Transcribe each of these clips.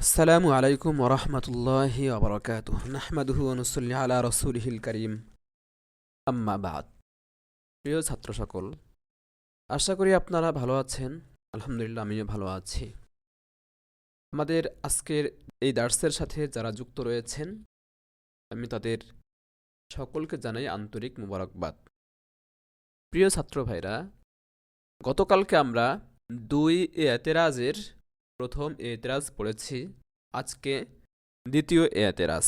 আসসালামু আলাইকুম ওরহমতুল্লাহি ওবরাকাতুহ নাহমাদুহু ওয়া নুসাল্লি আলা রাসূলিহিল কারীম আম্মা বাদ। প্রিয় ছাত্র সকল, আশা করি আপনারা ভালো আছেন। আলহামদুলিল্লাহ, আমিও ভালো আছি। আমাদের আজকের এই দার্সের সাথে যারা যুক্ত রয়েছেন, আমি তাদের সকলকে জানাই আন্তরিক মুবারকবাদ। প্রিয় ছাত্র ভাইরা, গতকালকে আমরা দুই এতেরাজের প্রথম এতেরাজ পড়েছি, আজকে দ্বিতীয় এতেরাজ।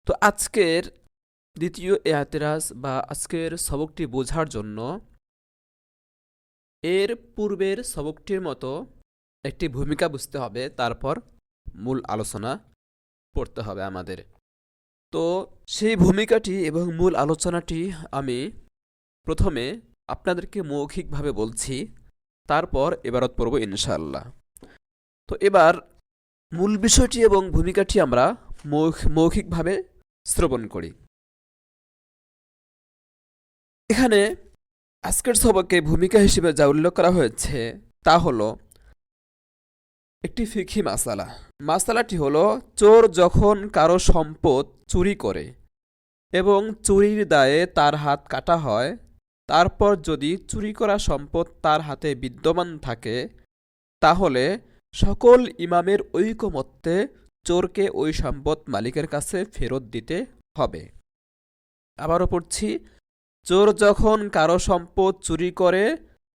তো আজকের দ্বিতীয় এতেরাজ বা আজকের সবকটি বোঝার জন্য এর পূর্বের সবকটির মতো একটি ভূমিকা বুঝতে হবে, তারপর মূল আলোচনা পড়তে হবে আমাদের। তো সেই ভূমিকাটি এবং মূল আলোচনাটি আমি প্রথমে আপনাদেরকে মৌখিকভাবে বলছি, তারপর এবারত পড়ব ইনশাআল্লাহ। তো এবার মূল বিষয়টি এবং ভূমিকাটি আমরা মৌখিকভাবে শ্রবণ করি। এখানে আজকের সবকে ভূমিকা হিসেবে যা উল্লেখ করা হয়েছে তা হলো একটি ফিকহি মাসালা। মাসালাটি হলো, চোর যখন কারো সম্পদ চুরি করে এবং চুরির দায়ে তার হাত কাটা হয়, তারপর যদি চুরি করা সম্পদ তার হাতে বিদ্যমান থাকে, তাহলে সকল ইমামের ঐকমত্যে চোরকে ওই সম্পদ মালিকের কাছে ফেরত দিতে হবে। আবারও পড়ছি, চোর যখন কারো সম্পদ চুরি করে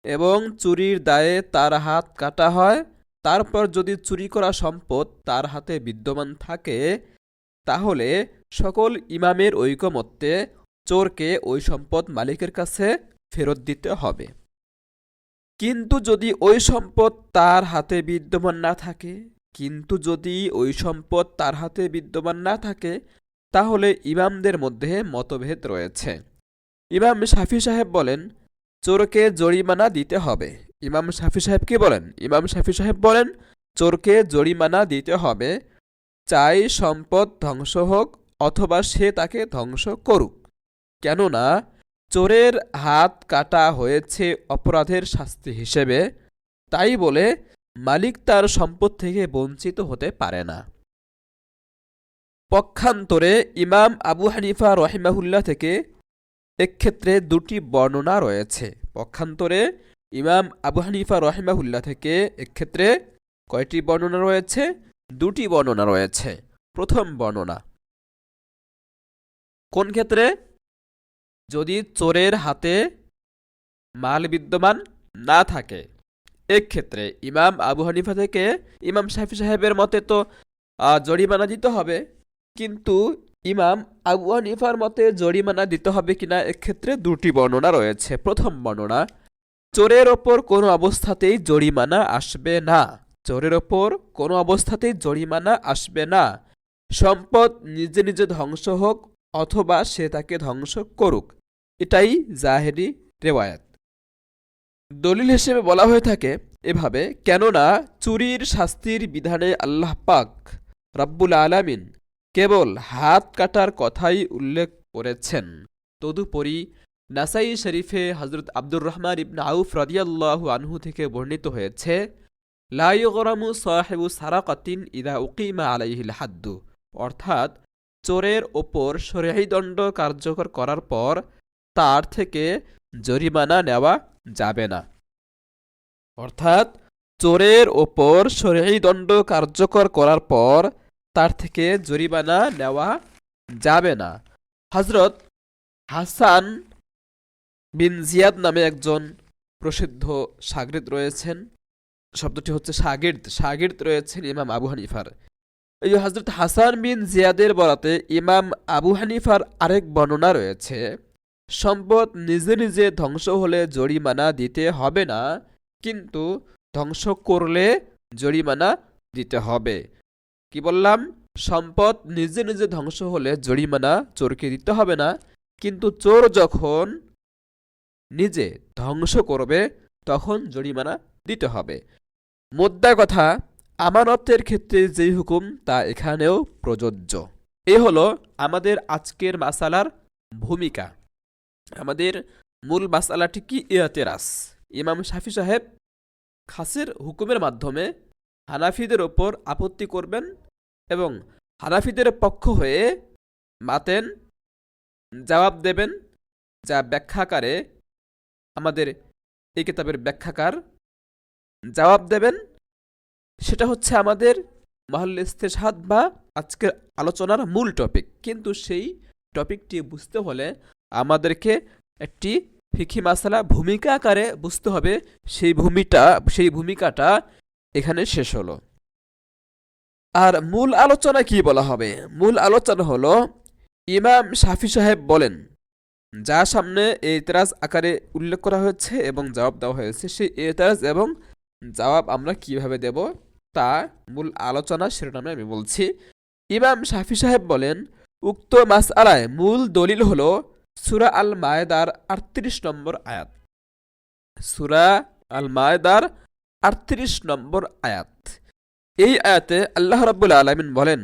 এবং চুরির দায়ে তার হাত কাটা হয়, তারপর যদি চুরি করা সম্পদ তার হাতে বিদ্যমান থাকে, তাহলে সকল ইমামের ঐকমত্যে চোরকে ওই সম্পদ মালিকের কাছে ফেরত দিতে হবে। কিন্তু যদি ওই সম্পদ তার হাতে বিদ্যমান না থাকে তাহলে ইমামদের মধ্যে মতভেদ রয়েছে। ইমাম শাফি সাহেব বলেন, চোরকে জরিমানা দিতে হবে। ইমাম শাফি সাহেব বলেন চোরকে জরিমানা দিতে হবে, চাই সম্পদ ধ্বংস হোক অথবা সে তাকে ধ্বংস করুক। কেননা চোরের হাত কাটা হয়েছে অপরাধের শাস্তি হিসেবে, তাই বলে মালিক তার সম্পদ থেকে বঞ্চিত হতে পারে না। পক্ষান্তরে ইমাম আবু হানিফা রহিমাহুল্লাহ থেকে এক্ষেত্রে দুটি বর্ণনা রয়েছে। এক্ষেত্রে কয়টি বর্ণনা রয়েছে? দুটি বর্ণনা রয়েছে। প্রথম বর্ণনা, কোন ক্ষেত্রে? যদি চোরের হাতে মাল বিদ্যমান না থাকে। এক্ষেত্রে ইমাম আবু হানিফা থেকে ইমাম শাফি সাহেবের মতে তো জরিমানা দিতে হবে, কিন্তু ইমাম আবু হানিফার মতে জরিমানা দিতে হবে কিনা, এক্ষেত্রে দুটি বর্ণনা রয়েছে। প্রথম বর্ণনা, চোরের ওপর কোনো অবস্থাতেই জরিমানা আসবে না, সম্পদ নিজে নিজে ধ্বংস হোক অথবা সে তাকে ধ্বংস করুক। এটাই জাহেরি রেওয়ায়াত। দলিল হিসেবে বলা হয়ে থাকে এভাবে, কেননা চুরির শাস্তির বিধানে আল্লাহ পাক রব্বুল আলামিন কেবল হাত কাটার কথাই উল্লেখ করেছেন। তদুপরি নাসাই শরীফে হযরত আব্দুর রহমান ইবনে আউফ রাদিয়াল্লাহু আনহু থেকে বর্ণিত হয়েছে, লা ইগরামু সাহিবু সারাকাতিন ইযা উকিমা আলাইহিল হাদ্দু, অর্থাৎ চোরের ওপর শরঈ দণ্ড কার্যকর করার পর তার থেকে জরিমানা নেওয়া যাবে না। অর্থাৎ চোরের ওপর শরঈ দণ্ড কার্যকর করার পর তার থেকে জরিমানা নেওয়া যাবে না। হযরত হাসান বিন জিয়াদ নামে একজন প্রসিদ্ধ শাগির্দ রয়েছেন, শব্দটি হচ্ছে শাগির্দ রয়েছেন ইমাম আবু হানিফার। এই হযরত হাসান বিন জিয়াদের বরাতে ইমাম আবু হানিফার আরেক বর্ণনা রয়েছে, সম্পদ নিজে নিজে ধ্বংস হলে জরিমানা দিতে হবে না, কিন্তু ধ্বংস করলে জরিমানা দিতে হবে। কি বললাম? সম্পদ নিজে নিজে ধ্বংস হলে জরিমানা চোরকে দিতে হবে না, কিন্তু চোর যখন নিজে ধ্বংস করবে তখন জরিমানা দিতে হবে। মোদ্দা কথা, আমানতের ক্ষেত্রে যেই হুকুম তা এখানেও প্রযোজ্য। এ হলো আমাদের আজকের মাসালার ভূমিকা। আমাদের মূল মাসালাটি কি? ইতিরাজ। ইমাম শাফি সাহেব খাসের হুকুমের মাধ্যমে হানাফিদের ওপর আপত্তি করবেন এবং হানাফিদের পক্ষ হয়ে মাতেন, জবাব দেবেন, যা ব্যাখ্যাকারে আমাদের এই কিতাবের ব্যাখ্যাকার জবাব দেবেন। সেটা হচ্ছে আমাদের মাহল্লে ইস্তেশহাদ বা আজকের আলোচনার মূল টপিক। কিন্তু সেই টপিকটি বুঝতে হলে আমাদেরকে একটি ফিকি মাসালা ভূমিকা আকারে বুঝতে হবে। সেই ভূমিকাটা এখানে শেষ হলো। আর মূল আলোচনা কি বলা হবে? মূল আলোচনা হলো ইমাম শাফি সাহেব বলেন, যা সামনে এতরাজ আকারে উল্লেখ করা হয়েছে এবং জবাব দেওয়া হয়েছে, সেই এতরাজ এবং জবাব আমরা কিভাবে দেব তা মূল আলোচনা শিরোনামে আমি বলছি। ইমাম শাফি সাহেব বলেন, উক্ত মাসআলায় মূল দলিল হলো সূরা আল মায়েদার ৩৮ নম্বর আয়াত। সূরা আল মায়েদার ৩৮ নম্বর আয়াত। এই আয়াতে আল্লাহ রাব্বুল আলামিন বলেন,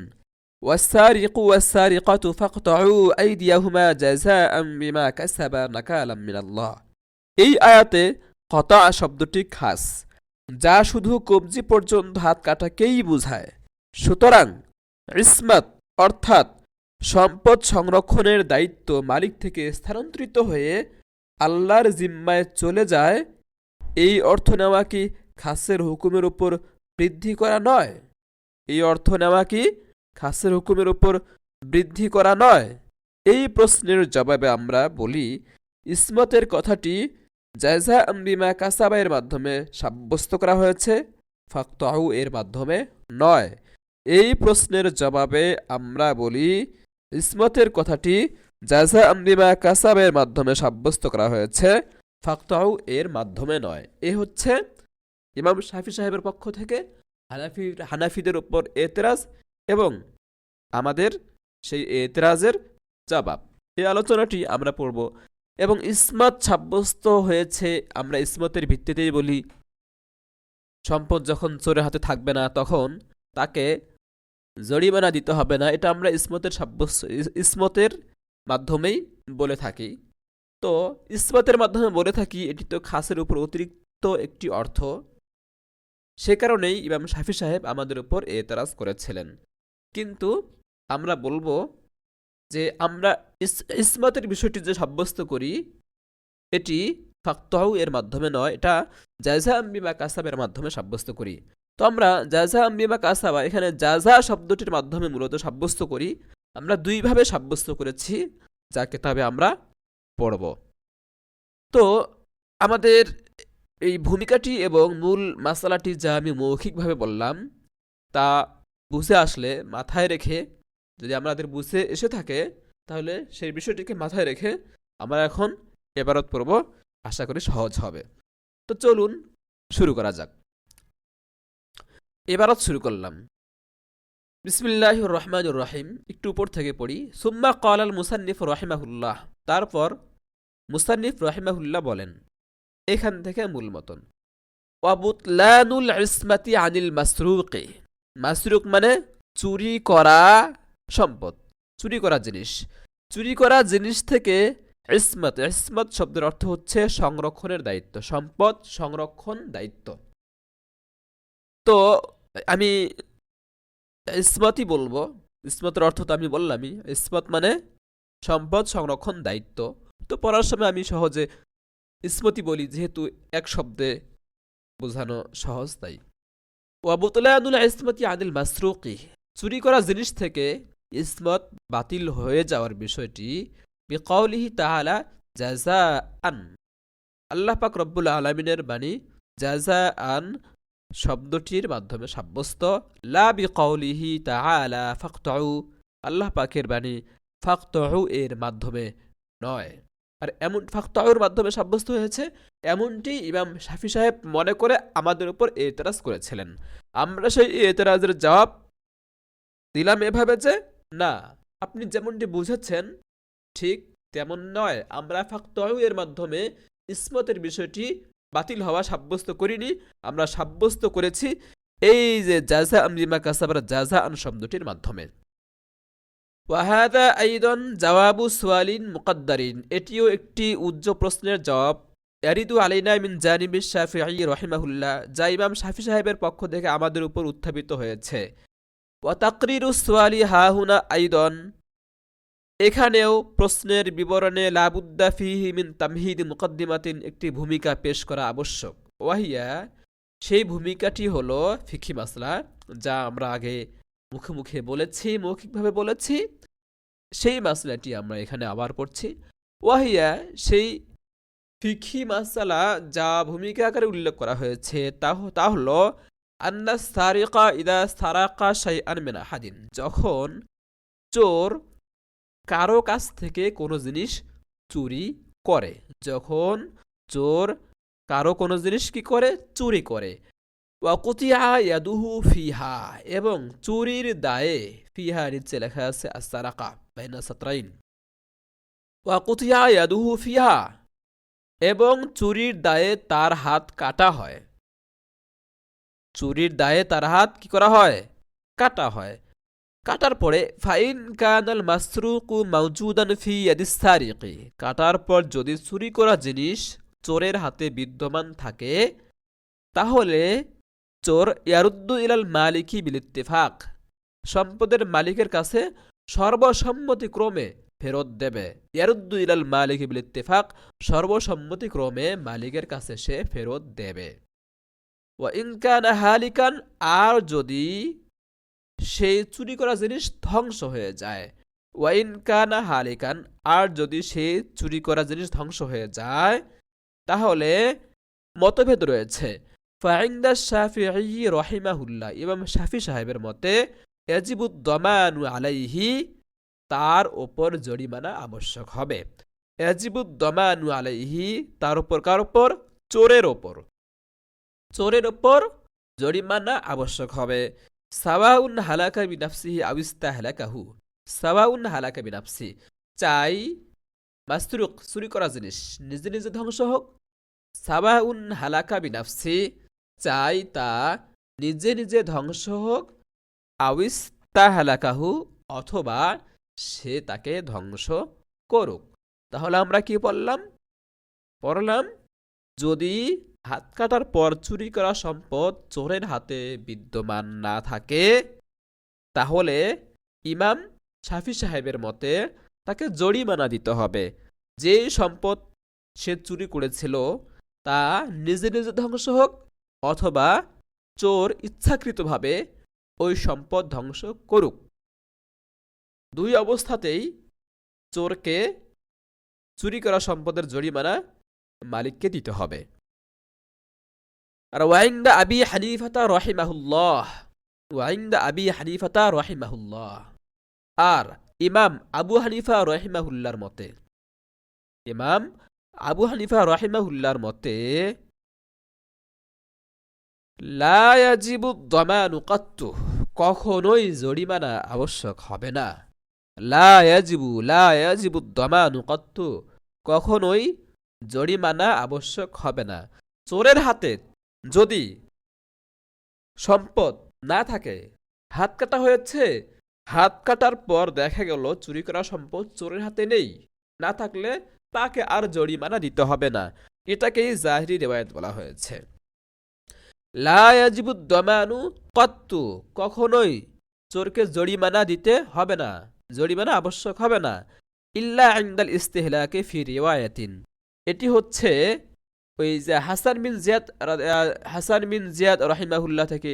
ওয়াসসারিকু ওয়াসসারিকাতু ফাকতাউ আইদিয়াহুমা জাযাআম বিমা কাসাবা নাকালাম মিনাল্লাহ। এই আয়াতে কতা শব্দটি খাস, যা শুধু কবজি পর্যন্ত হাত কাটাকেই বোঝায়। সুতরাং ইসমাত অর্থাৎ সম্পদ সংরক্ষণের দায়িত্ব মালিক থেকে স্থানান্তরিত হয়ে আল্লাহর জিম্মায় চলে যায়। এই অর্থ নেওয়া কি খাসের হুকুমের উপর বৃদ্ধি করা নয়? এই অর্থ নেওয়া কি খাসের হুকুমের উপর বৃদ্ধি করা নয়? এই প্রশ্নের জবাবে আমরা বলি, ইসমতের কথাটি জাযাআম বিমা কাসাবা এর মাধ্যমে সাব্যস্ত করা হয়েছে, ফাকতাউ এর মাধ্যমে নয়। এই প্রশ্নের জবাবে আমরা বলি, ইসমতের কথাটি জাযাআম বিমা কাসাবা এর মাধ্যমে সাব্যস্ত করা হয়েছে, ফাকতাউ এর মাধ্যমে নয়। এ হচ্ছে ইমাম শাফি সাহেবের পক্ষ থেকে হানাফিদের উপর এতরাজ এবং আমাদের সেই এতরাজের জবাব। এই আলোচনাটি আমরা পড়ব এবং ইসমত সাব্যস্ত হয়েছে আমরা ইসমতের ভিত্তিতেই বলি, সম্পদ যখন চোরের হাতে থাকবে না তখন তাকে জরিমানা দিতে হবে না। এটা আমরা ইসমতের মাধ্যমেই বলে থাকি। তো ইসমতের মাধ্যমে বলে থাকি, এটি তো খাসের উপর অতিরিক্ত একটি অর্থ। সে কারণেই ইমাম শাফি সাহেব আমাদের উপর এতরাজ করেছিলেন। কিন্তু আমরা বলবো যে আমরা ইসমতের বিষয়টি যে সাব্যস্ত করি এটি ফাকতাউ এর মাধ্যমে নয়, এটা জাযাআম বিমা কাসাবের মাধ্যমে সাব্যস্ত করি। তো আমরা জাযাআম বিমা কাসাবা এখানে জাযা শব্দটির মাধ্যমে মূলত সাব্যস্ত করি। আমরা দুইভাবে সাব্যস্ত করেছি, যা কিতাবে আমরা পড়ব। তো আমাদের এই ভূমিকাটি এবং মূল মাসালাটি যা আমি মৌখিকভাবে বললাম তা বুঝে আসলে মাথায় রেখে, যদি আমাদের বুঝে এসে থাকে তাহলে সেই বিষয়টিকে মাথায় রেখে আমরা এখন ইবারত পড়ব, আশা করি সহজ হবে। তো চলুন শুরু করা যাক। ইবারত শুরু করলাম। বিসমিল্লাহির রহমানির রহিম। একটু উপর থেকে পড়ি। সুম্মা ক্বালাল মুসান্নিফ রাহিমাহুল্লাহ। তারপর মুসান্নিফ রাহিমাহুল্লাহ বলেন, এখান থেকে মূল মতন, ওয়াবুতলানুল ইসমাতি আনিল মাসরুকি। মাসরুক মানে চুরি করা সম্পদ, চুরি করা জিনিস। চুরি করা জিনিস থেকে ইসমত, ইসমত শব্দের অর্থ হচ্ছে সংরক্ষণের দায়িত্ব, সম্পদ সংরক্ষণ দায়িত্ব। তো আমি ইসমতই বলবো, ইসমতের অর্থ তো আমি বললামই। ইসমত মানে সম্পদ সংরক্ষণ দায়িত্ব। তো পড়ার সময় আমি সহজে ইসমতি বলি, যেহেতু এক শব্দে বোঝানো সহজ তাই। ওয়াবুতলানুল ইসমতি আনিল মাসরুকি। চুরি করা জিনিস থেকে ইসমত বাতিল হয়ে যাওয়ার বিষয়টি বিকাউলিহি তাআলা জাযাআন। আল্লাহ পাক রব্বুল আলামিনের বাণী জাযাআন শব্দটির মাধ্যমে সাব্যস্ত, লা বিকাউলিহি তাআলা ফাকতাউ। আল্লাহ পাকের বাণী ফাকতাউ এর মাধ্যমে নয়। আর এমন ফাকতাউর মাধ্যমে সাব্যস্ত হয়েছে এমনটি ইমাম শাফি সাহেব মনে করে আমাদের উপর এতরাজ করেছিলেন। আমরা সেই এতরাজের জবাব দিলাম এভাবে যে, না, আপনি যেমনটি বুঝেছেন ঠিক তেমন নয়। আমরা ফাকতাউ এর মাধ্যমে ইসমতের বিষয়টি বাতিল হওয়া সাব্যস্ত করিনি, আমরা সাব্যস্ত করেছি এই যে জাযাআম বিমা কাসাবার জাযাআন শব্দটির মাধ্যমে। ওয়াহাদা আইদান জাওয়াবু সুয়ালিন মুকাদ্দারিন। এটিও একটি উজ্জ্ব প্রশ্নের জবাব ইয়ারিদু আলাইনা মিন জানিবি শাফিঈ রাহিমাহুল্লাহ, যা ইমাম শাফি সাহেবের পক্ষ থেকে আমাদের উপর উত্থাপিত হয়েছে। ওয়া তাকরিরুস সুআলি হাহুনা আইদান, এখানেও প্রশ্নের বিবরণে লাবুদ্দা ফিহি মিন তামহিদ মুকদ্দিমাতিন, একটি ভূমিকা পেশ করা আবশ্যক। ওয়াহিয়া, সেই ভূমিকাটি হলো ফিকহি মাসলা, যা আমরা আগে মুখে মুখে বলেছি, মৌখিকভাবে বলেছি, সেই মাসলাটি আমরা এখানে আবার পড়ছি। ওয়াহিয়া, সেই ফিকহি মাসালা যা ভূমিকা আকারে উল্লেখ করা হয়েছে তা হলো আন্নাস সারিকা ইদা সারাকা শাইআন মিন আহাদিন, যখন চোর কারো কাছ থেকে কোনো জিনিস চুরি করে, যখন চোর কারো কোনো জিনিস কি করে, চুরি করে। ওয়া কুতিয়া ইয়াদুহু ফিহা, এবং চুরির দায়ে, ফিহা নিচে লেখা আছে আস-সারাকা বাইনা সাতরাইন, ওয়া কুতিয়া ইয়াদুহু ফিহা, এবং চুরির দায়ে তার হাত কাটা হয়, চুরির দায়ে তার হাত কি করা হয়, কাটা হয়। কাটার পরে ফাইন কানাল মাসরুকু মাওজুদান ফি ইয়াদিস সারিকি, কাটার পর যদি চুরি করা জিনিস চোরের হাতে বিদ্যমান থাকে, তাহলে চোর ইয়ারুদ্দু ইলাল মালিকি বিল ইত্তিফাক, সম্পদের মালিকের কাছে সর্বসম্মতিক্রমে ফেরত দেবে। ইয়ারুদ্দু ইলাল মালিকি বিল ইত্তিফাক, সর্বসম্মতিক্রমে মালিকের কাছে সে ফেরত দেবে। ওয়া ইন কানা হালিকান, আর যদি সেই চুরি করা জিনিস ধ্বংস হয়ে যায়, ওয়াইন কানা হালিকান, আর যদি সেই চুরি করা জিনিস ধ্বংস হয়ে যায়, তাহলে মতভেদ রয়েছে। ফাইন্দা শাফিঈ রাহিমাহুল্লাহ, ইমাম শাফি সাহেবের মতে ইয়াজিবুদ দামানু আলাইহি, তার উপর জরিমানা আবশ্যক হবে। ইয়াজিবুদ দামানু আলাইহি, তার উপর, কার উপর, চোরের উপর, চোরের উপর জরিমানা আবশ্যক হবে। সাওয়াউন হালাকা বিনাফসিহি আও ইস্তাহলাকাহু, সাওয়াউন হালাকা বিনাফসি, চাই মাসরুক চুরি করা জিনিস নিজে নিজে ধ্বংস হোক, সাওয়াউন হালাকা বিনাফসি, চাই তা নিজে নিজে ধ্বংস হোক, আও ইস্তাহলাকাহু, অথবা সে তাকে ধ্বংস করুক। তাহলে আমরা কি পড়লাম, যদি হাত কাটার পর চুরি করা সম্পদ চোরের হাতে বিদ্যমান না থাকে, তাহলে ইমাম শাফি সাহেবের মতে তাকে জরিমানা দিতে হবে। যে সম্পদ সে চুরি করেছিল তা নিজে নিজে ধ্বংস হোক, অথবা চোর ইচ্ছাকৃতভাবে ওই সম্পদ ধ্বংস করুক, দুই অবস্থাতেই চোরকে চুরি করা সম্পদের জরিমানা মালিককে দিতে হবে। আর ওয়াইন্দা আবি হানিফাতা রাহিমাহুল্লাহ, ওয়াইন্দা আবি হানিফাতা রাহিমাহুল্লাহ, আর ইমাম আবু হানিফা রাহিমাহুল্লাহর মতে, ইমাম আবু হানিফা রাহিমাহুল্লাহর মতে লা ইয়াজিবু দামানু কাত্তু, কখনোই জরিমানা আবশ্যক হবে না। লা ইয়াজিবু দামানু কাত্তু, কখনোই জরিমানা আবশ্যক হবে না। চোরের হাতে যদি সম্পদ না থাকে, হাত কাটা হয়েছে, হাত কাটার পর দেখা গেল চুরি করা সম্পদ চোরের হাতে নেই, না থাকলে তাকে আর জরিমানা দিতে হবে না। এটাকেই জাহরি রিওয়ায়াত বলা হয়েছে। লা ইয়াজিবুদ দামানু কাত্তু, কখনোই চোরকে জরিমানা দিতে হবে না, জরিমানা আবশ্যক হবে না। ইল্লা ইনদাল ইস্তিহলাকি ফি রিওয়ায়াতিন, এটি হচ্ছে ওই যে হাসান বিন জিয়াদ রাহিমাহুল্লাহ থেকে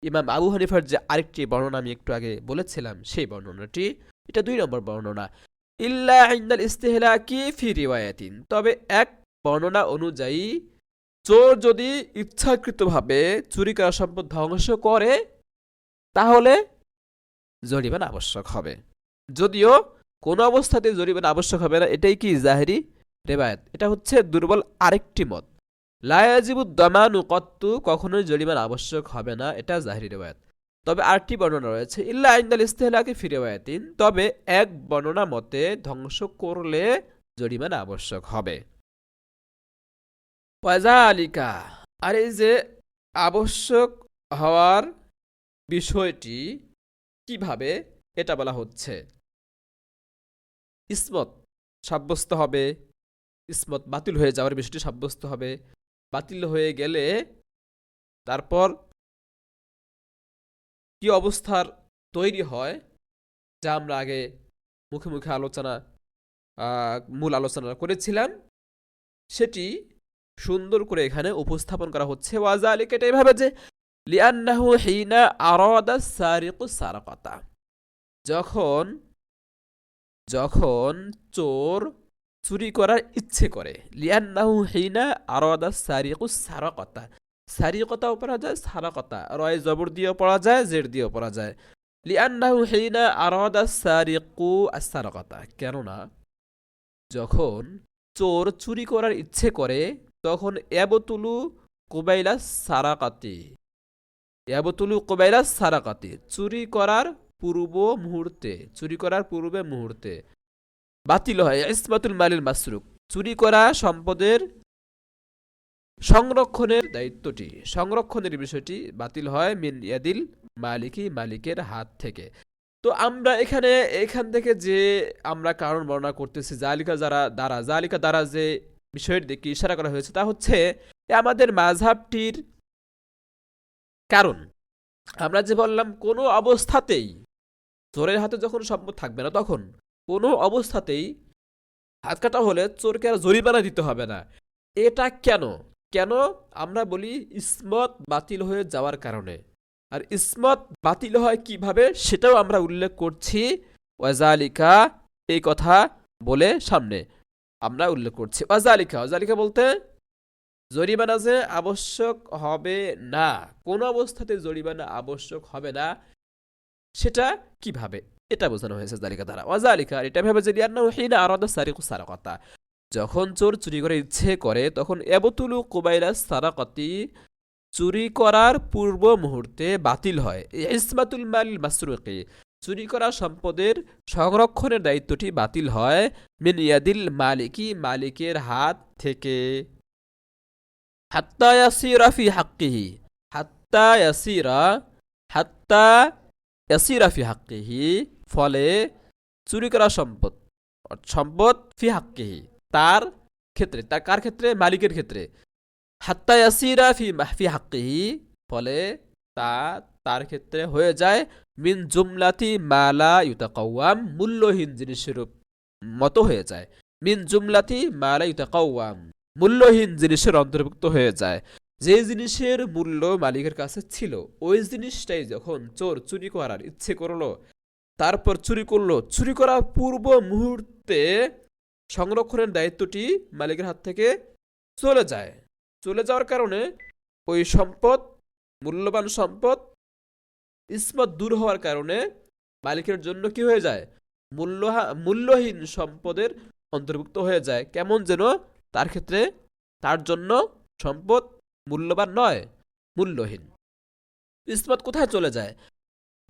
ইমাম আবু হানিফার যে আরেকটি বর্ণনা আমি একটু আগে বলেছিলাম, সেই বর্ণনাটি, এটা 2 নম্বর বর্ণনা। ইল্লা ইনদাল ইস্তিহলাকি ফি রিওয়ায়াতিন, তবে এক বর্ণনা অনুযায়ী চোর যদি ইচ্ছাকৃতভাবে চুরি করা সম্পদ ধ্বংস করে, তাহলে জরিমানা আবশ্যক হবে। যদিও কোনো অবস্থাতে জরিমানা আবশ্যক হবে না, এটাই কি জাহেরি রিওয়ায়াত, এটা হচ্ছে দুর্বল আরেকটি মত। লা ইয়াজিবুদ দামানু কাত্তু, কখনোই জরিমানা আবশ্যক হবে না, এটা জাহেরি রিওয়ায়াত। তবে আরেকটি বর্ণনা রয়েছে ইল্লা ইনদাল ইস্তিহলাকি ফি রিওয়ায়াতিন, তবে এক বর্ণনা মতে ধ্বংস করলে জরিমানা আবশ্যক হবে। ওয়াজালিকা, আর এই যে আবশ্যক হওয়ার বিষয়টি কিভাবে, এটা বলা হচ্ছে ইসমত সাব্যস্ত হবে, ইসমত বাতিল হয়ে যাওয়ার বিষয়টি সাব্যস্ত হবে। বাতিল হয়ে গেলে তারপর কি অবস্থার তৈরি হয়, যা আমরা আগে মুখে মুখে মূল আলোচনা করেছিলাম, সেটি সুন্দর করে এখানে উপস্থাপন করা হচ্ছে। ওয়াজালিকা, এটা এভাবে যে লিআন্নাহু হিনা আরাদা সারিকু সারাকাতা, যখন যখন চোর চুরি করার ইচ্ছে করে। লিআন্নাহু হিনা আরাদা সারিকু সারাকাতা, সারিকতাও পড়া যায়, সারাকাতা রয় জবর দিয়েও পড়া যায়, জের দিয়েও পড়া যায়। লিআন্নাহু হিনা আরাদা সারিকু আস-সারাকাতা, কেননা যখন চোর চুরি করার ইচ্ছে করে তখন ইয়াবতুলু কুবাইলা সারাকাতি, ইয়াবতুলু কুবাইলা সারাকাতি, চুরি করার পূর্বে মুহূর্তে বাতিল হয় ইসমাতুল মালিল মাসরুক, চুরি করা সম্পদের সংরক্ষণের দায়িত্বটি, সংরক্ষণের বিষয়টি বাতিল হয় মিন ইয়াদিল মালিকি, মালিকের হাত থেকে। তো আমরা এখান থেকে যে আমরা কারণ বর্ণনা করতেছি জালিকা দ্বারা যে বিষয়ের দিকে ইশারা করা হয়েছে তা হচ্ছে আমাদের মাযহাবটির কারণ। আমরা যে বললাম কোনো অবস্থাতেই চোরের হাতে যখন সম্পদ থাকবে না তখন কোনো অবস্থাতেই হাত কাটা হলে চোরকে আর জরিমানা দিতে হবে না। এটা কেন আমরা বলি ইসমত বাতিল হয়ে যাওয়ার কারণে। আর ইসমত বাতিল হয় কিভাবে সেটাও আমরা উল্লেখ করছি ওয়াজালিকা, এই কথা বলে সামনে আমরা উল্লেখ করছি। ওয়াজালিকা বলতে জরিমানা যে আবশ্যক হবে না, কোনো অবস্থাতে জরিমানা আবশ্যক হবে না, সেটা কিভাবে এটা বোঝানো হয়েছে জালিকা দ্বারা। ওয়াজালিকা, এটা ভেবে যে লিআন্নাহু হিনা আরাদা সারিকু সারাকাতা, যখন চোর চুরি করে ইচ্ছে করে তখন ইয়াবতুলু কুবাইলা সারাকাতি, চুরি করার পূর্ব মুহূর্তে বাতিল হয় ইসমাতুল মালিল মাসরুকি, চুরি করা সম্পদের সংরক্ষণের দায়িত্বটি বাতিল হয় মিন ইয়াদিল মালিকি, মালিকের হাত থেকে। হাত্তা ইয়াসিরা ফি হাক্কিহি, হাত্তা ইয়াসিরা ফি হাক্কিহি, ফলে চুরি করা সম্পদ ফি হাক্কিহি, তার ক্ষেত্রে, তার কার ক্ষেত্রে? মালিকের ক্ষেত্রে। হাত্তা ইয়াসিরা ফি হাক্কিহি, ফলে তার ক্ষেত্রে হয়ে যায় মিন জুমলাতি মালা ইউতাকাওয়াম, মূল্যহীন জিনিসের মতো হয়ে যায়। মিন জুমলাতি মালা ইউতাকাওয়াম, মূল্যহীন জিনিসের অন্তর্ভুক্ত হয়ে যায়। যে জিনিসের মূল্য মালিকের কাছে ছিল ওই জিনিসটাই যখন চোর চুরি করার ইচ্ছে করলো, তারপর চুরি করার পূর্ব মুহূর্তে সংরক্ষণের দায়িত্বটি মালিকের হাত থেকে চলে যাওয়ার কারণে ওই মূল্যবান সম্পদ ইসমত দূর হওয়ার কারণে মালিকের জন্য কি হয়ে যায়? মূল্যহীন সম্পদের অন্তর্ভুক্ত হয়ে যায়। কেমন যেন তার ক্ষেত্রে তার জন্য সম্পদ মূল্যবান নয়, মূল্যহীন। ইসমত কোথায় চলে যায়?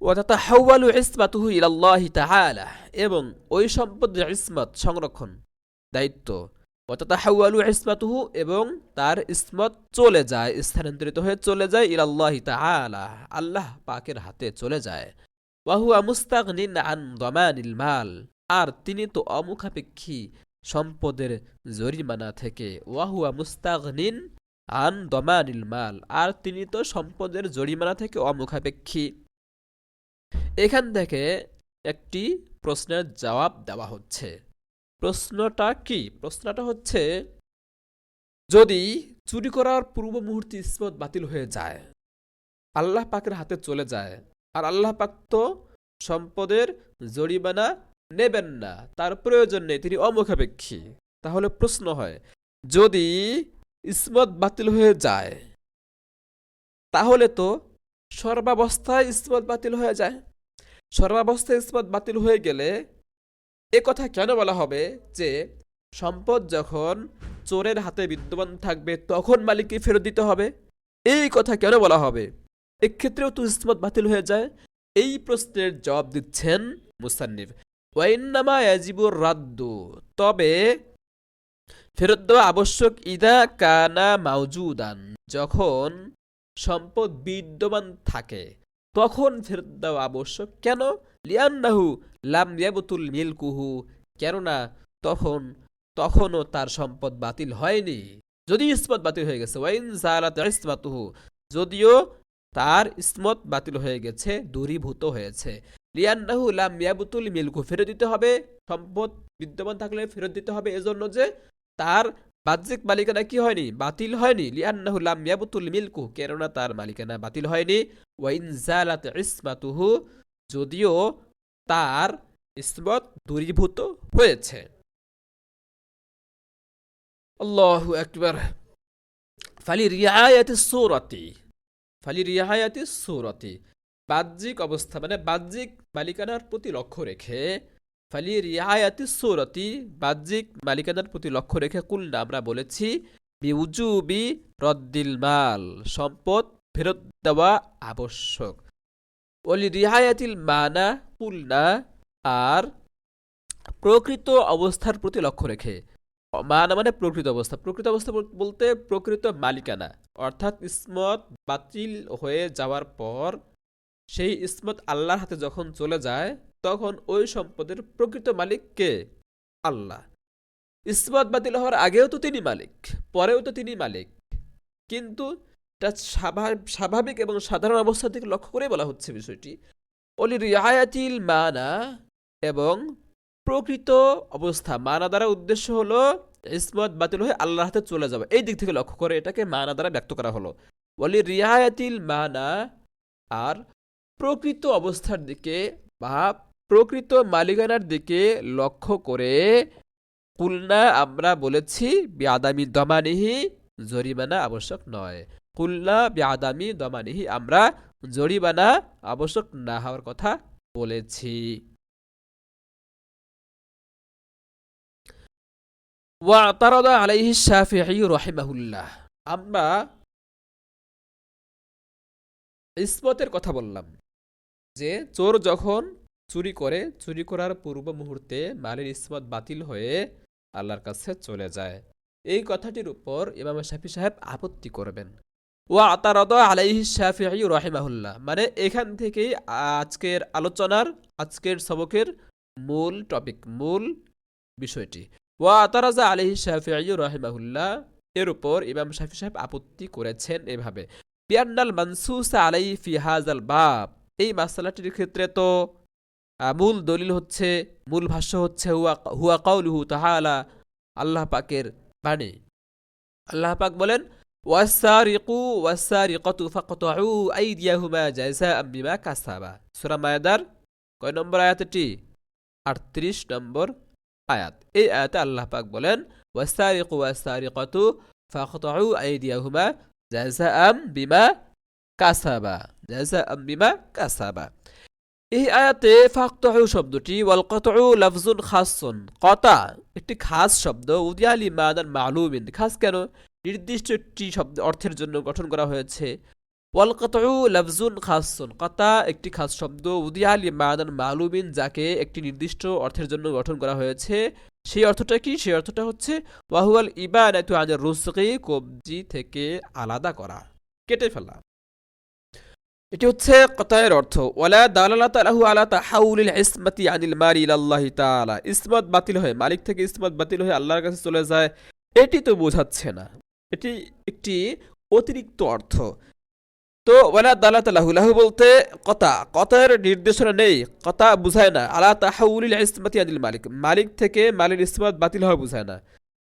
ওয়াতাতাহাওয়ালু ইসমাতুহু ইলাল্লাহি তাআলা, এবং ওই সম্পদের ইসমত সংরক্ষণ দায়িত্ব, ওয়াতাতাহাওয়ালু ইসমাতুহু, এবং তার ইসমত চলে যায়, স্থানান্তরিত হয়ে চলে যায় ইলাল্লাহি তাআলা, আল্লাহ পাকের হাতে চলে যায়। ওয়া হুয়া মুস্তাগনিন আন দামানিল মাল, আর তিনি তো অমুখাপেক্ষী সম্পদের জরিমানা থেকে। ওয়া হুয়া মুস্তাগনিন আন দামানিল মাল, আর তিনি তো সম্পদের জরিমানা থেকে অমুখাপেক্ষী। এখান থেকে একটি প্রশ্নের জবাব দেওয়া হচ্ছে। প্রশ্নটা কি? প্রশ্নটা হচ্ছে, যদি চুরি করার পূর্ব মুহূর্তে ইসমত বাতিল হয়ে যায়, আল্লাহ পাকের হাতে চলে যায়, আর আল্লাহ পাক তো সম্পদের জরিমানা নেবেন না, তার প্রয়োজন নেই, তিনি অমুখাপেক্ষী, তাহলে প্রশ্ন হয়, যদি ইসমত বাতিল হয়ে যায় তাহলে তো সর্বাবস্থায় ইসমত বাতিল হয়ে যায়। সর্বাবস্থায় ইসমত বাতিল হয়ে গেলে এ কথা কেন বলা হবে যে সম্পদ যখন চোরের হাতে বিদ্যমান থাকবে তখন মালিককে ফেরত দিতে হবে? এই কথা কেন বলা হবে? এক্ষেত্রেও তো ইসমত বাতিল হয়ে যায়। এই প্রশ্নের জবাব দিচ্ছেন মুসান্নিফ, ওয়াইন্নামা ইয়াজিবুর রাদ্দু, তবে ফেরত দেওয়া আবশ্যক ইদা কানা মাওজুদান, যখন সম্পদ বিদ্যমান থাকে তখন ফেরত দেওয়া আবশ্যক। কেন? লিআন্নাহু লাম ইয়াবতুল মিলকুহু, কেননা তখন তখনও তার সম্পদ বাতিল হয়নি। যদি ইসমত বাতিল হয়ে গেছে, ওয়াইন জালাত ইসমাতুহু, যদিও তার ইসমত বাতিল হয়ে গেছে, দূরীভূত হয়েছে। লিয়ান্নাহু লাম ইয়াবতুল মিলকু, ফেরত দিতে হবে, সম্পদ বিদ্যমান থাকলে ফেরত দিতে হবে, এজন্য যে তার বাহ্যিক মালিকানা কি হয়নি, বাতিল হয়নি। লিয়ান্নাহু লাম ইয়াবতুল মিলকু, কেননা তার মালিকানা বাতিল হয়নি। ওয়াইন জালাত ইসমাতুহু, যদিও তার ইসমত দূরীভূত হয়েছে। আল্লাহু আকবার। ফালি সূরাতি, বাহ্যিক অবস্থা মানে বাহ্যিক মালিকানার প্রতি লক্ষ্য রেখে, ফালি রিআয়াতি সূরাতি, বাহ্যিক মালিকানার প্রতি লক্ষ্য রেখে, কুলনা আমরা বলেছি, বিউজুবি রদ্দিল মাল, সম্পদ ফেরত দেওয়া আবশ্যক। ওলি রিআয়াতিল মানা কুলনা, আর প্রকৃত অবস্থার প্রতি লক্ষ্য রেখে, মানা মানে প্রকৃত অবস্থা, প্রকৃত অবস্থা বলতে প্রকৃত মালিকানা, অর্থাৎ ইসমত বাতিল হয়ে যাওয়ার পর সেই ইসমত আল্লাহর হাতে যখন চলে যায়, তখন ওই সম্পদের প্রকৃত মালিক কে? আল্লাহ। ইসমত বাতিল হওয়ার আগেও তো তিনি মালিক, পরেও তো তিনি মালিক, কিন্তু এটা স্বাভাবিক এবং সাধারণ অবস্থা থেকে লক্ষ্য করে বলা হচ্ছে বিষয়টি। অলি রিআয়াতিল মানা, এবং প্রকৃত অবস্থা, মানা দ্বারা উদ্দেশ্য হলো ইসমত বাতিল হয়ে আল্লাহর হাতে চলে যাবে, এই দিক থেকে লক্ষ্য করে এটাকে মানা দ্বারা ব্যক্ত করা হলো। বলি রিআয়াতিল মানা, আর প্রকৃত অবস্থার দিকে বা প্রকৃত মালিকানার দিকে লক্ষ্য করে, কুলনা আমরা বলেছি, বিআদামি দমানিহি, জরিমানা আবশ্যক নয়। কুলনা বিআদামি দমানিহি, আমরা জরিমানা আবশ্যক না হওয়ার কথা বলেছি। ওয়াতারাদা আলাইহি শাফিঈ রাহিমাহুল্লাহ, আমরা ইসমতের কথা বললাম যে চোর যখন চুরি করে, চুরি করার পূর্ব মুহূর্তে মালের ইসমত বাতিল হয়ে আল্লাহর কাছে চলে যায়, এই কথাটির উপর ইমাম শাফিঈ সাহেব আপত্তি করবেন। ওয়াতারাদা আলাইহি শাফিঈ রাহিমাহুল্লাহ, মানে এখান থেকেই আজকের আলোচনার, আজকের সবকের মূল টপিক, মূল বিষয়টি। ওয়াতারাজা আলাইহি শাফিঈ রাহিমাহুল্লাহ, এর উপর ইমাম শাফিঈ সাহেব আপত্তি করেছেন এভাবে, বিআন্নাল মানসুসা আলাইহি ফি হাযাল বাব, এই মাসআলাটির ক্ষেত্রে তো মূল দলিল হচ্ছে, মূল ভাষ্য হচ্ছে হুয়া কাউলুহু তাআলা, আল্লাহ পাকের বাণী। আল্লাহ পাক বলেন, ওয়াসারিকু ওয়াসারিকাতু ফাকতাউ আইদিয়াহুমা জাযাআম বিমা কাসাবা, সূরা মায়েদার কয় নম্বর আয়াত এটি? 38 নম্বর আয়াত। এই আয়াতে আল্লাহ পাক বলেন, ওয়াসারিকু ওয়াসারিকাতু ফাকতাউ আইদিয়াহুমা জাযাআম বিমা কাসাবা, জাযাআম বিমা কাসাবা। এই আয়াতে ফাকতাউ শব্দটি, ওয়াল কতউ লাফজুন খাসুন, কতা একটি খাস শব্দ, উদিয়া লিমাদান মালুমিন, খাস কেন? নির্দিষ্ট একটি শব্দ অর্থের জন্য গঠন করা হয়েছে। ওয়াল কতউ লাফজুন খাসুন, কতা একটি খাস শব্দ, উদিয়া লিমাদান মালুমিন, যাকে একটি নির্দিষ্ট অর্থের জন্য গঠন করা হয়েছে। সেই অর্থটা কি? সেই অর্থটা হচ্ছে ওয়াহুয়াল ইবানাতু আনির রুজকি, কবজি থেকে আলাদা করা, কেটে ফেলা। এটি হচ্ছে কতায়ের অর্থ। ওয়ালা দালালাতা লাহু আলা তাহাউলিল ইসমাতি আনিল মারি ইলাল্লাহি তাআলা, ইসমত বাতিল হয়ে, মালিক থেকে ইসমত বাতিল হয়ে আল্লাহর কাছে চলে যায়, এটি তো বোঝাচ্ছে না, এটি একটি অতিরিক্ত অর্থ। তো ওয়ালা দালালাতা লাহু, লাহু বলতে কতা, কতায়ের নির্দেশনা নেই, কতা বুঝায় না, আলা তাহাউলিল ইসমাতি আনিল মালিক, মালিক থেকে মালের ইসমত বাতিল হওয়া বুঝায় না,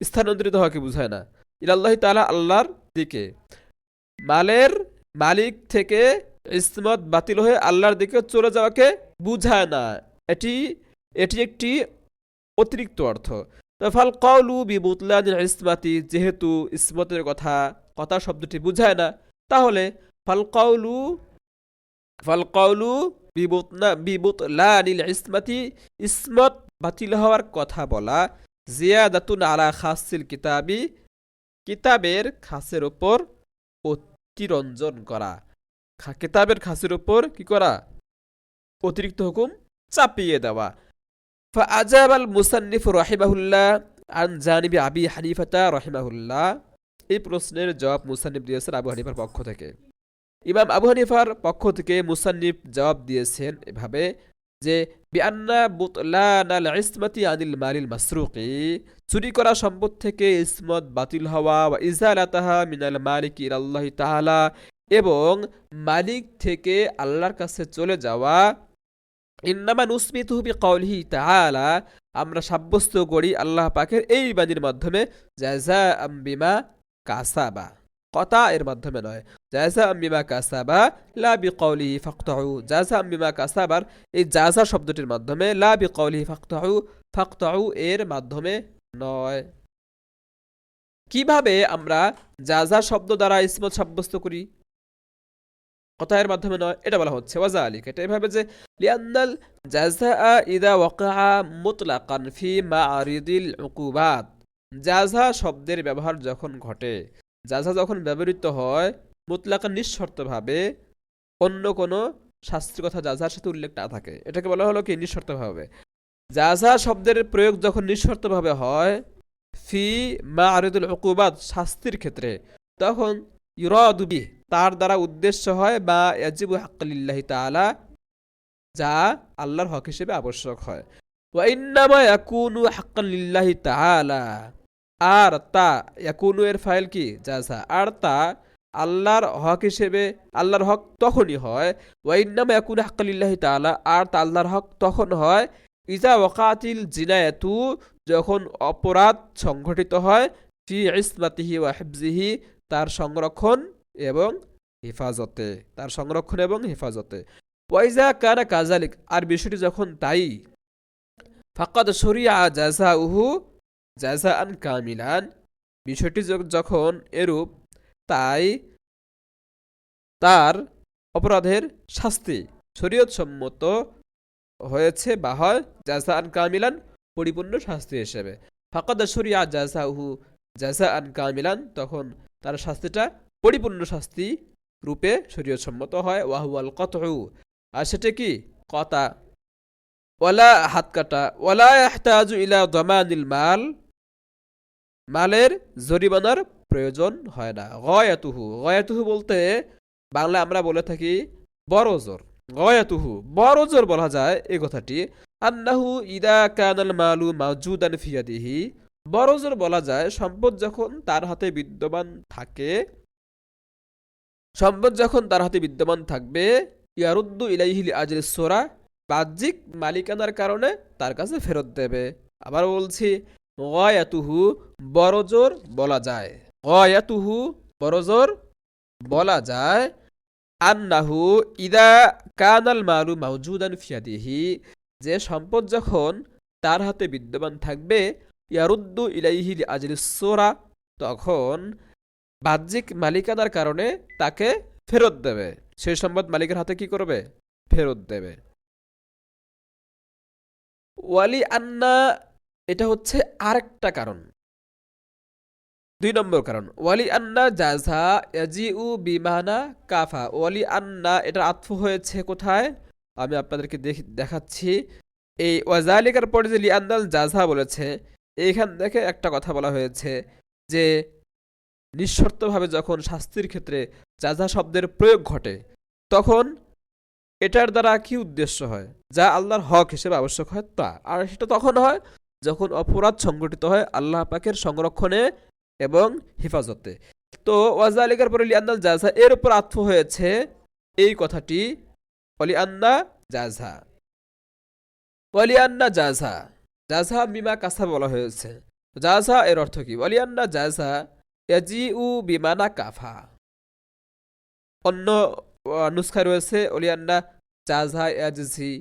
স্থানান্তরিত হওয়াকে বুঝায় না, ইলাল্লাহি তাআলা আল্লাহর দিকে, মালের মালিক থেকে ইসমত বাতিল হয়ে আল্লাহর দিকে চলে যাওয়াকে বুঝায় না, এটি একটি অতিরিক্ত অর্থ। ফাল কাউলু বিবুতলানিল ইসমাতি, যেহেতু ইসমতের কথা শব্দটি বুঝায় না, তাহলে ফাল কাউলু বিবুতলানিল ইসমাতি, ইসমত বাতিল হওয়ার কথা বলা, জিয়াদাতুন আলা খাসিল কিতাবি, কিতাবের খাসের উপর অতিরঞ্জন করা, কিতাবের খাসের উপর কি করা? অতিরিক্ত হুকুম চাপিয়ে দেওয়া। ফাআজাবাল মুসান্নিফ রাহিমাহুল্লাহ আন জানিবি আবি হানিফাতা রাহিমাহুল্লাহ, এই প্রশ্নের জবাব মুসান্নিফ দিয়েছেন আবু হানিফার পক্ষ থেকে। ইমাম আবু হানিফার পক্ষ থেকে মুসান্নিফ জবাব দিয়েছেন এভাবে, যে বিআন্না বুতলানাল ইসমাতি আনিল মালিল মাসরুকি, চুরি করা সম্পদ থেকে ইসমত বাতিল হওয়া, ওয়া ইজালাতাহা মিনাল মালিক ইলাল্লাহি তাআলা, এবং মালিক থেকে আল্লাহর কাছে চলে যাওয়া। ইন্নামা নুসবিতুহু বিকাউলিহি তাআলা, আমরা সাব্যস্ত করি আল্লাহ পাকের এই বাণীর মাধ্যমে, জাযাআম বিমা কাসাবা, কতা এর মাধ্যমে নয়, জাযাআম বিমা কাসাবা লা বিকাউলিহি ফাকতাউ, জাযাআম বিমা কাসাবার এই জাযা শব্দটির মাধ্যমে, লা বিকাউলিহি ফাকতাউ, ফাকতাউ এর মাধ্যমে নয়। কিভাবে আমরা জাযা শব্দ দ্বারা ইসমত সাব্যস্ত করি, কথায়ের মাধ্যমে নয়, এটা বলা হচ্ছে ওয়াজালিক, এটা এভাবে যে লিআন্নাল জাযাআ ইযা ওয়াকাআ মুতলাকান ফি মাআরিদিল উকুবাত, জাযা শব্দের ব্যবহার যখন ঘটে, জাযা যখন ব্যবহৃত হয় মুতলাকান নিঃশর্তভাবে, অন্য কোনো শাস্ত্রীয় কথা জাযার সাথে উল্লেখ না থাকে, এটাকে বলা হলো কি নিঃশর্তভাবে। জাযা শব্দের প্রয়োগ যখন নিঃশর্তভাবে হয় ফি মাআরিদিল উকুবাত, শাস্তির ক্ষেত্রে, তখন ইউরাদু বিহি, তার দ্বারা উদ্দেশ্য হয়, বা ইয়াজিবু হাক্কালিল্লাহি তাআলা, যা আল্লাহর হক হিসেবে আবশ্যক হয়। ওয়া ইন্নামা ইয়াকুনু হাক্কান লিল্লাহি তাআলা, আর তা, ইয়াকুনু এর ফাইল কি জাযা, আর তা আল্লাহর হক হিসেবে, আল্লাহর হক তখনই হয়। ওয়া ইন্নামা ইয়াকুনু হাক্কান লিল্লাহি তাআলা, আর তা আল্লাহর হক তখন হয় ইযা ওয়াকাতিল জিনায়াতু, যখন অপরাধ সংঘটিত হয়, ফি ইসমাতিহি ওয়া হিফজিহি, তার সংরক্ষণ এবং হেফাজতে, তার সংরক্ষণ এবং হেফাজতে। ওয়াইজা কানা কাযালিক, আর বিষয়টি যখন তাই, ফাকাদ শরিয়া জাযাউহু জাযাআন কামিলান, বিষয়টি যখন এরূপ, তাই তার অপরাধের শাস্তি শরীয়ত সম্মত হয়েছে বা হয় জাযাআন কামিলান, পরিপূর্ণ শাস্তি হিসেবে। ফাকাদ শরিয়া জাযাউহু জাযাআন কামিলান, তখন তার শাস্তিটা পরিপূর্ণ শাস্তি রূপে শরীয়ত সম্মত হয়। ওয়াহুয়াল কতউ, আর সেটা কি কতা, ওয়ালা হাত কাটা, ওয়ালা ইয়াহতাজু ইলা দামানিল মাল, মালের জরিমানার প্রয়োজন হয় না। গয়াতুহু, গয়াতুহু বলতে বাংলা আমরা বলে থাকি বড় জোর, গয়াতুহু বড় জোর বলা যায় এই কথাটি। আন্নাহু ইদা কানাল মালু মাওজুদান ফি ইয়াদিহি, বড় জোর বলা যায় সম্পদ যখন তার হাতে বিদ্যমান থাকে, সম্পদ যখন তার হাতে বিদ্যমান থাকবে, ইয়ারুদ্দু ইলাইহি লিআজরিস সোরা, বাহ্যিক মালিকানার কারণে তার কাছে ফেরত দেবে। আবার বলছি, গয়াতুহু বড়জোর বলা যায়, গয়াতুহু বড়জোর বলা যায়, আন্নাহু ইদা কানাল মালু মাওজুদান ফি ইয়াদিহি, যে সম্পদ যখন তার হাতে বিদ্যমান থাকবে, ইয়ারুদ্দু ইলাইহি লিআজরিস সোরা, তখন বাহ্যিক মালিকানার কারণে তাকে ফেরত দেবে, সেই সম্পদ মালিকের হাতে কি করবে, ফেরত দেবে। ওয়ালি আন্না, এটা হচ্ছে আরেকটা কারণ, 2 নম্বর কারণ। ওয়ালি আন্না জাযা ইয়াজিউ বিমানা কাফা, ওয়ালি আন্না এটা আতফ হয়েছে কোথায়, আমি আপনাদেরকে দেখাচ্ছি। এই ওয়াজালিকার পরে যে লিআন্নাল জাযা বলেছে, এইখান থেকে একটা কথা বলা হয়েছে যে নিঃশর্তভাবে যখন শাস্তির ক্ষেত্রে জাযা শব্দের প্রয়োগ ঘটে, তখন এটার দ্বারা কি উদ্দেশ্য হয়, যা আল্লাহর হক হিসেবে আবশ্যক হয় তা, আর সেটা তখন হয় যখন অপরাধ সংঘটিত হয় আল্লাহ পাকের সংরক্ষণে এবং হেফাজতে। তো ওয়াজালিকার পরে লিআন্নাল জাযা এর উপর আতফ হয়েছে এই কথাটি, ওয়ালিআন্না জাযা, ওয়ালিআন্না জাযা, জাযা বিমা কাসাব বলা হয়েছে। জাযা এর অর্থ কি, ওয়ালিআন্না জাযা ইয়াজিউ বিমানা কাফা, অন্য নুসখায় রয়েছে ওলিয়ান্না জাযা ইয়াজি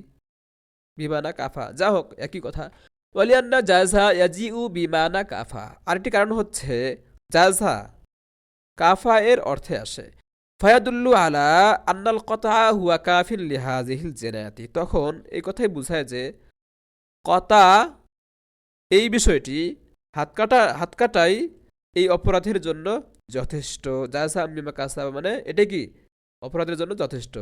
বিমানা কাফা, যা হোক একই কথা, ওলিয়ান্না জাযা ইয়াজিউ বিমানা কাফা। আরেকটি কারণ হচ্ছে জাযা কাফা এর অর্থে আসে, ফায়াদুল্লু আলা আন্নাল কতা হুয়া কাফিল লিহাজিহিল জিনায়াতি, তখন এই কথাই বোঝায় যে কতা, এই বিষয়টি হাত কাটাই এই অপরাধের জন্য যথেষ্ট। জাযা বিমা কাসাব মানে এটা কি অপরাধের জন্য যথেষ্ট।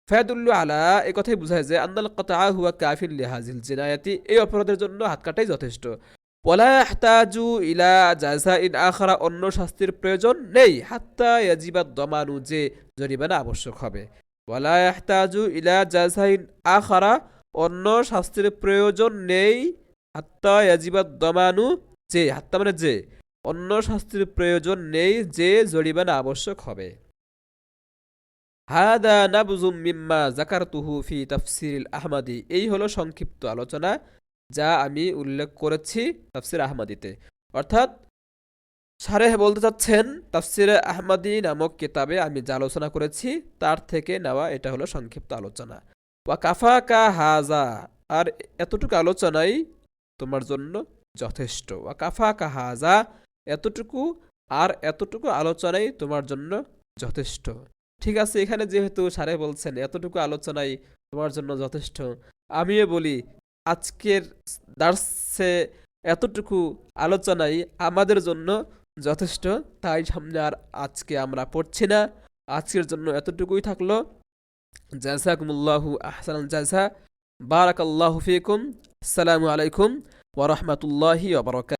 ফায়াদুল্লু আলা, এই কথাই বোঝায় যে আন্নাল কতা হুয়া কাফিল লিহাজিল জিনায়াতি, এই অপরাধের জন্য হাত কাটাই যথেষ্ট। ওয়ালা ইয়াহতাজু ইলা জাযাইন আখরা, অন্য শাস্তির প্রয়োজন নেই, হাত্তা ইয়াজিবা দমানু, যে জরিমানা আবশ্যক হবে। ওয়ালা ইয়াহতাজু ইলা জাযাইন আখরা, অন্য শাস্তির প্রয়োজন নেই হাত্তা ইয়াজিবাদ দমানু, যে হাত্তা মানে যে, অন্য শাস্তির প্রয়োজন নেই যে জরিমানা আবশ্যক হবে। হাদা নাবজুম মিম্মা যাকারতুহু ফি তাফসিরিল আহমাদি, এই হলো সংক্ষিপ্ত আলোচনা যা আমি উল্লেখ করেছি তাফসির আহমাদিতে। অর্থাৎ শারেহ বলতে চাচ্ছেন তাফসিরে আহমাদি নামক কিতাবে আমি যা আলোচনা করেছি তার থেকে নেওয়া এটা হলো সংক্ষিপ্ত আলোচনা। ওয়া কাফাকা হাজা, আর এতটুকু আলোচনাই তোমার জন্য যথেষ্ট। ওয়া কাফাকা হাজা, এতটুকু আর এতটুকু আলোচনাই তোমার জন্য যথেষ্ট। ঠিক আছে, এখানে যেহেতু শারেহ বলছেন এতটুকু আলোচনাই তোমার জন্য যথেষ্ট, আমিও বলি আজকের দার্সে এতটুকু আলোচনাই আমাদের জন্য যথেষ্ট। তাই সামনে আর আজকে আমরা পড়ছি না, আজকের জন্য এতটুকুই থাকলো। জাযাকুমুল্লাহু আহসানাল জাযা, বারাকাল্লাহু ফীকুম, আসসালামু আলাইকুম ওয়া রাহমাতুল্লাহি ওয়া বারাকাতুহু।